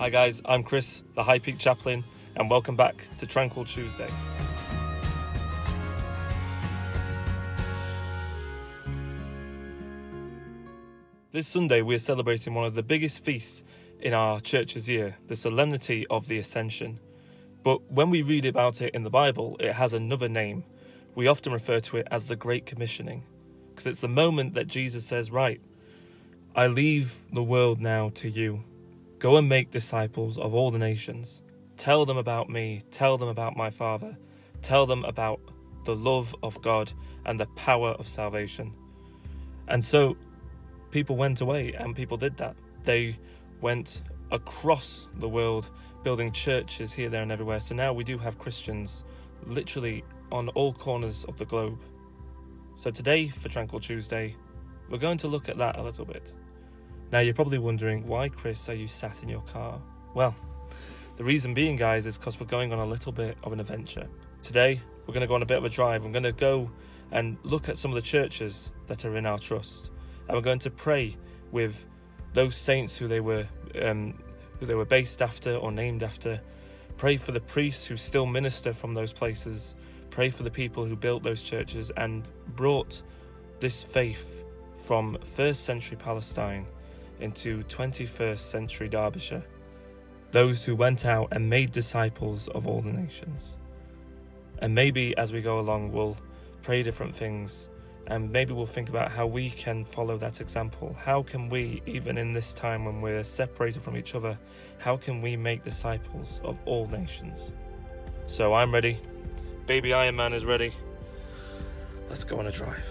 Hi guys, I'm Chris, the High Peak Chaplain, and welcome back to Tranquil Tuesday. This Sunday we're celebrating one of the biggest feasts in our church's year, the Solemnity of the Ascension. But when we read about it in the Bible, it has another name. We often refer to it as the Great Commissioning, because it's the moment that Jesus says, right, I leave the world now to you. Go and make disciples of all the nations. Tell them about me. Tell them about my Father. Tell them about the love of God and the power of salvation. And so people went away and people did that. They went across the world building churches here, there and everywhere. So now we do have Christians literally on all corners of the globe. So today for Tranquil Tuesday, we're going to look at that a little bit. Now you're probably wondering, why, Chris, are you sat in your car? Well, the reason being, guys, is because we're going on a little bit of an adventure. Today, we're going to go on a bit of a drive. I'm going to go and look at some of the churches that are in our trust. And we're going to pray with those saints who they were based after or named after. Pray for the priests who still minister from those places. Pray for the people who built those churches and brought this faith from 1st century Palestine into 21st century Derbyshire, those who went out and made disciples of all the nations. And maybe as we go along we'll pray different things, and maybe we'll think about how we can follow that example. How can we, even in this time when we're separated from each other, how can we make disciples of all nations? So I'm ready, baby Iron Man is ready. Let's go on a drive.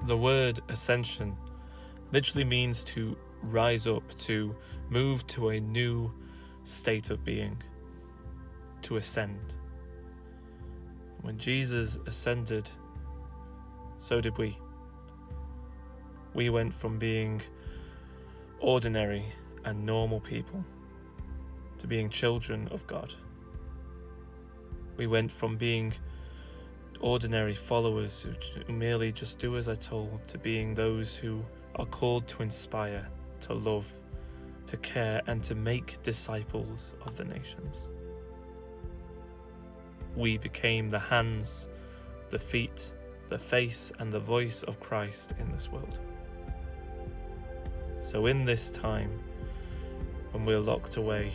The word ascension literally means to rise up, to move to a new state of being, to ascend. When Jesus ascended, so did we. We went from being ordinary and normal people to being children of God. We went from being ordinary followers who merely just do as I told, to being those who are called to inspire, to love, to care, and to make disciples of the nations. We became the hands, the feet, the face, and the voice of Christ in this world. So in this time, when we're locked away,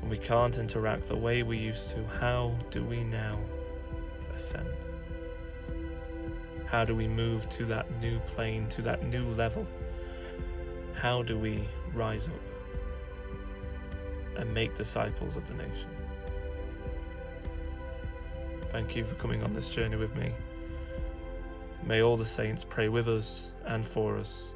when we can't interact the way we used to, how do we now ascend? How do we move to that new plane, to that new level? How do we rise up and make disciples of the nation? Thank you for coming on this journey with me. May all the saints pray with us and for us,